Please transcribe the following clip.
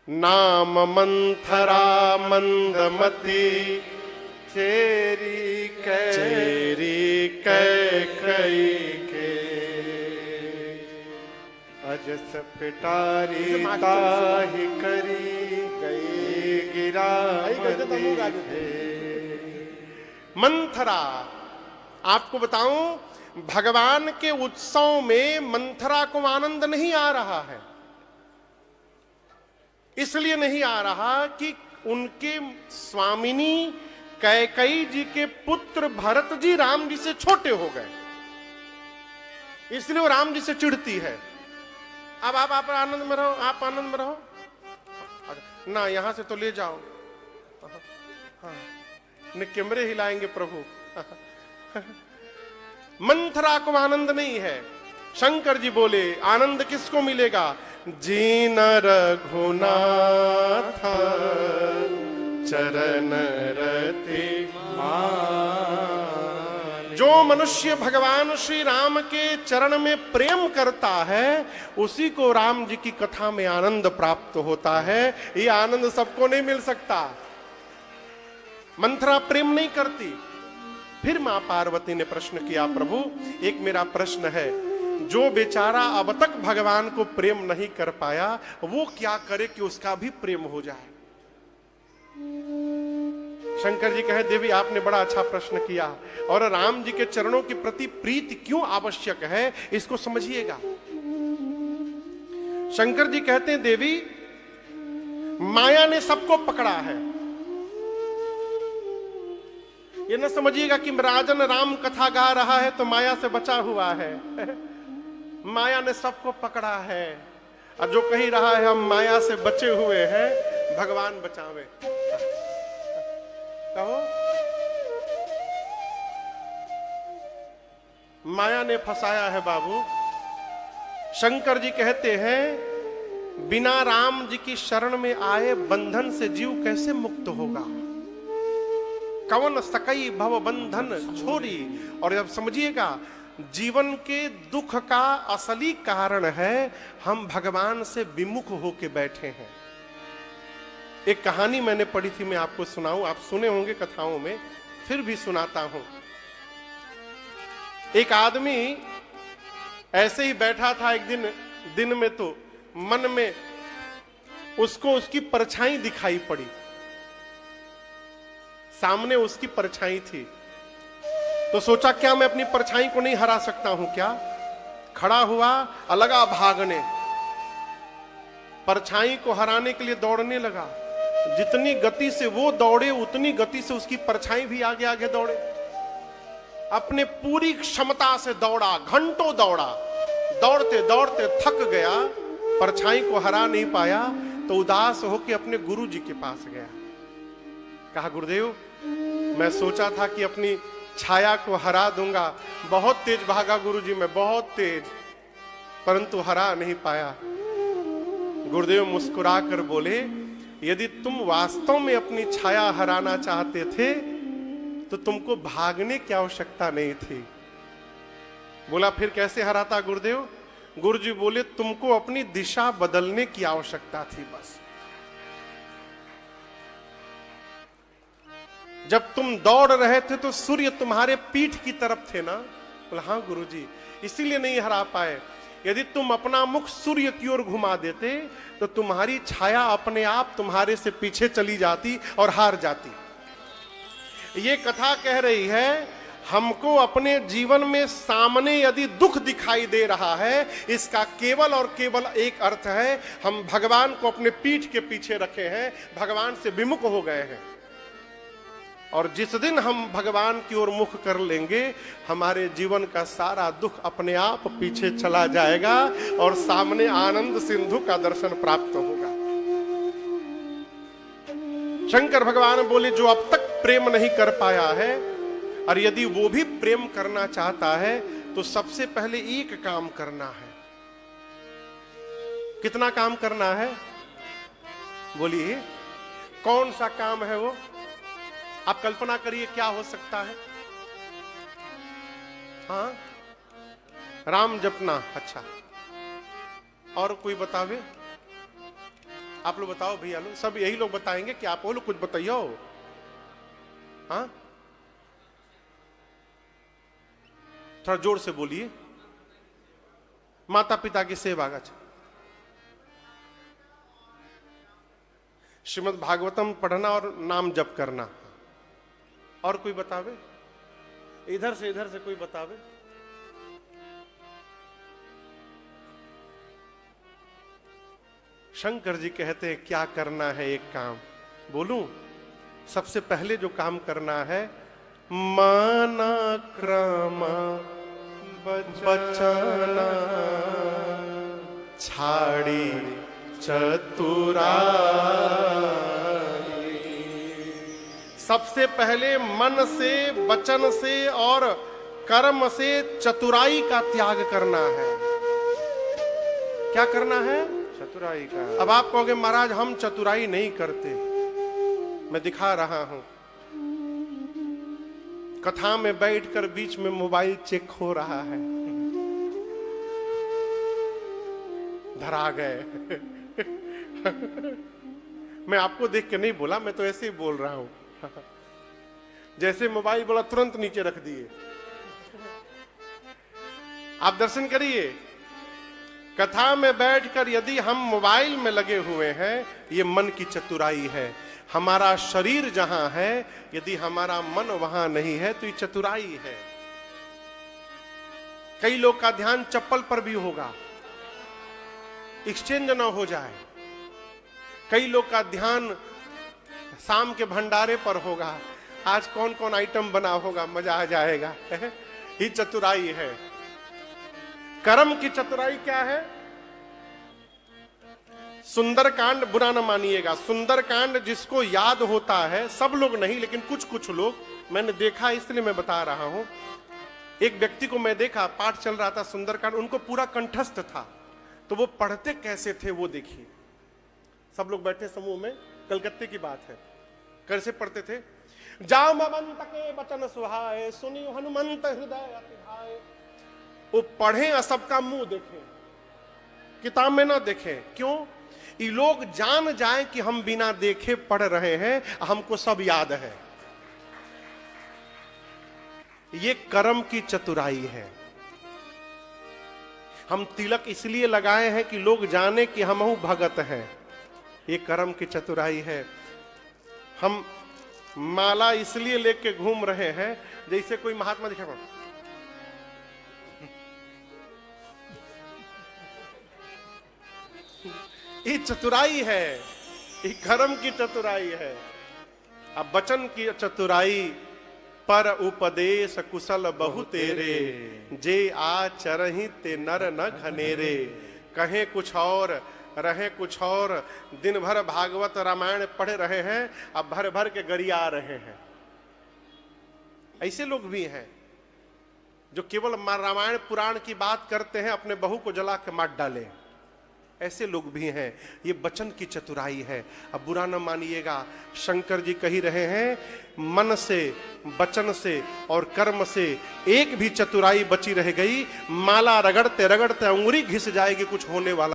नाम मंथरा मंदमती चेरी कई के अजस पिटारी ताहि करी गई गिरा मंथरा। आपको बताऊं, भगवान के उत्सव में मंथरा को आनंद नहीं आ रहा है। इसलिए नहीं आ रहा कि उनके स्वामिनी कैकेयी जी के पुत्र भरत जी राम जी से छोटे हो गए, इसलिए वो राम जी से चिढ़ती है। अब आप आनंद में रहो, आप आनंद में रहो ना, यहां से तो ले जाओ। हाँ, कैमरे हिलाएंगे प्रभु। मंथरा को आनंद नहीं है। शंकर जी बोले आनंद किसको मिलेगा? जीन रघुनाथ चरण रति मान। जो मनुष्य भगवान श्री राम के चरण में प्रेम करता है उसी को राम जी की कथा में आनंद प्राप्त होता है। ये आनंद सबको नहीं मिल सकता। मंथरा प्रेम नहीं करती। फिर मां पार्वती ने प्रश्न किया, प्रभु एक मेरा प्रश्न है, जो बेचारा अब तक भगवान को प्रेम नहीं कर पाया वो क्या करे कि उसका भी प्रेम हो जाए? शंकर जी कहे, देवी आपने बड़ा अच्छा प्रश्न किया और राम जी के चरणों के प्रति प्रीति क्यों आवश्यक है इसको समझिएगा। शंकर जी कहते हैं, देवी माया ने सबको पकड़ा है। ये न समझिएगा कि राजन राम कथा गा रहा है तो माया से बचा हुआ है। माया ने सबको पकड़ा है और जो कही रहा है हम माया से बचे हुए हैं, भगवान बचावे। कहो, माया ने फंसाया है बाबू। शंकर जी कहते हैं, बिना राम जी की शरण में आए बंधन से जीव कैसे मुक्त होगा? कवन सकई भव बंधन छोरी। और जब समझिएगा, जीवन के दुख का असली कारण है हम भगवान से विमुख होके बैठे हैं। एक कहानी मैंने पढ़ी थी, मैं आपको सुनाऊं। आप सुने होंगे कथाओं में, फिर भी सुनाता हूं। एक आदमी ऐसे ही बैठा था एक दिन में, तो मन में उसको उसकी परछाई दिखाई पड़ी। सामने उसकी परछाई थी तो सोचा, क्या मैं अपनी परछाई को नहीं हरा सकता हूं क्या? खड़ा हुआ, लगा भागने, परछाई को हराने के लिए दौड़ने लगा। जितनी गति से वो दौड़े उतनी गति से उसकी परछाई भी आगे आगे दौड़े। अपने पूरी क्षमता से दौड़ा, घंटों दौड़ा, दौड़ते दौड़ते थक गया, परछाई को हरा नहीं पाया तो उदास होकर अपने गुरु जी के पास गया। कहा, गुरुदेव मैं सोचा था कि अपनी छाया को हरा दूंगा, बहुत तेज भागा गुरुजी, मैं बहुत तेज, परंतु हरा नहीं पाया। गुरुदेव मुस्कुरा कर बोले, यदि तुम वास्तव में अपनी छाया हराना चाहते थे तो तुमको भागने की आवश्यकता नहीं थी। बोला, फिर कैसे हराता गुरुदेव? गुरुजी बोले, तुमको अपनी दिशा बदलने की आवश्यकता थी बस। जब तुम दौड़ रहे थे तो सूर्य तुम्हारे पीठ की तरफ थे ना? बोला, हाँ गुरुजी, इसीलिए नहीं हरा पाए। यदि तुम अपना मुख सूर्य की ओर घुमा देते तो तुम्हारी छाया अपने आप तुम्हारे से पीछे चली जाती और हार जाती। ये कथा कह रही है, हमको अपने जीवन में सामने यदि दुख दिखाई दे रहा है, इसका केवल और केवल एक अर्थ है, हम भगवान को अपने पीठ के पीछे रखे हैं, भगवान से विमुख हो गए हैं। और जिस दिन हम भगवान की ओर मुख कर लेंगे, हमारे जीवन का सारा दुख अपने आप पीछे चला जाएगा और सामने आनंद सिंधु का दर्शन प्राप्त होगा। शंकर भगवान बोले, जो अब तक प्रेम नहीं कर पाया है और यदि वो भी प्रेम करना चाहता है तो सबसे पहले एक काम करना है। कितना काम करना है? बोलिए, कौन सा काम है वो? आप कल्पना करिए क्या हो सकता है। हाँ, राम जपना। अच्छा, और कोई बतावे? आप लोग बताओ भैया लोग, सब यही लोग बताएंगे कि आप वो लोग कुछ बताइयो। हाँ, थोड़ा जोर से बोलिए। माता पिता की सेवा का, श्रीमद् भागवतम पढ़ना और नाम जप करना। और कोई बतावे, इधर से कोई बतावे। शंकर जी कहते हैं क्या करना है, एक काम बोलूं। सबसे पहले जो काम करना है, माना क्रम बचना छाड़ी चतुराई। सबसे पहले मन से, वचन से और कर्म से चतुराई का त्याग करना है। क्या करना है? चतुराई का। अब आप कहोगे महाराज हम चतुराई नहीं करते। मैं दिखा रहा हूं, कथा में बैठकर बीच में मोबाइल चेक हो रहा है, धरा गए। मैं आपको देख के नहीं बोला, मैं तो ऐसे ही बोल रहा हूं। जैसे मोबाइल बोला तुरंत नीचे रख दिए। आप दर्शन करिए, कथा में बैठकर यदि हम मोबाइल में लगे हुए हैं, ये मन की चतुराई है। हमारा शरीर जहां है, यदि हमारा मन वहां नहीं है तो ये चतुराई है। कई लोग का ध्यान चप्पल पर भी होगा, एक्सचेंज ना हो जाए। कई लोग का ध्यान शाम के भंडारे पर होगा, आज कौन कौन आइटम बना होगा, मजा आ जाएगा। ये चतुराई है। कर्म की चतुराई क्या है? सुंदरकांड बुरा न मानिएगा, सुंदरकांड जिसको याद होता है, सब लोग नहीं लेकिन कुछ कुछ लोग, मैंने देखा इसलिए मैं बता रहा हूं। एक व्यक्ति को मैं देखा, पाठ चल रहा था सुंदरकांड, उनको पूरा कंठस्थ था, तो वो पढ़ते कैसे थे वो देखिए। सब लोग बैठे समूह में, कलकत्ते की बात है, कैसे पढ़ते थे? जामवंत के वचन सुहाए, सुनियो हनुमंत हृदय अति भाए। वो पढ़े और सबका मुंह देखें, किताब में ना देखें। क्यों? ये लोग जान जाए कि हम बिना देखे पढ़ रहे हैं, हमको सब याद है। ये कर्म की चतुराई है। हम तिलक इसलिए लगाए हैं कि लोग जाने कि हम भगत हैं, ये कर्म की चतुराई है। हम माला इसलिए लेके घूम रहे हैं जैसे कोई महात्मा दिखा, ये चतुराई है, ये कर्म की चतुराई है। अब वचन की चतुराई, पर उपदेश कुशल बहु तेरे, जे आचरहि ते नर न घनेरे। कहे कुछ और रहे कुछ और, दिन भर भागवत रामायण पढ़ रहे हैं, अब भर भर के गरिया रहे हैं। ऐसे लोग भी हैं जो केवल रामायण पुराण की बात करते हैं, अपने बहू को जला के मार डाले। ऐसे लोग भी हैं। ये वचन की चतुराई है। अब बुरा न मानिएगा, शंकर जी कही रहे हैं, मन से, वचन से और कर्म से एक भी चतुराई बची रह गई, माला रगड़ते रगड़ते अंगुरी घिस जाएगी, कुछ होने वाला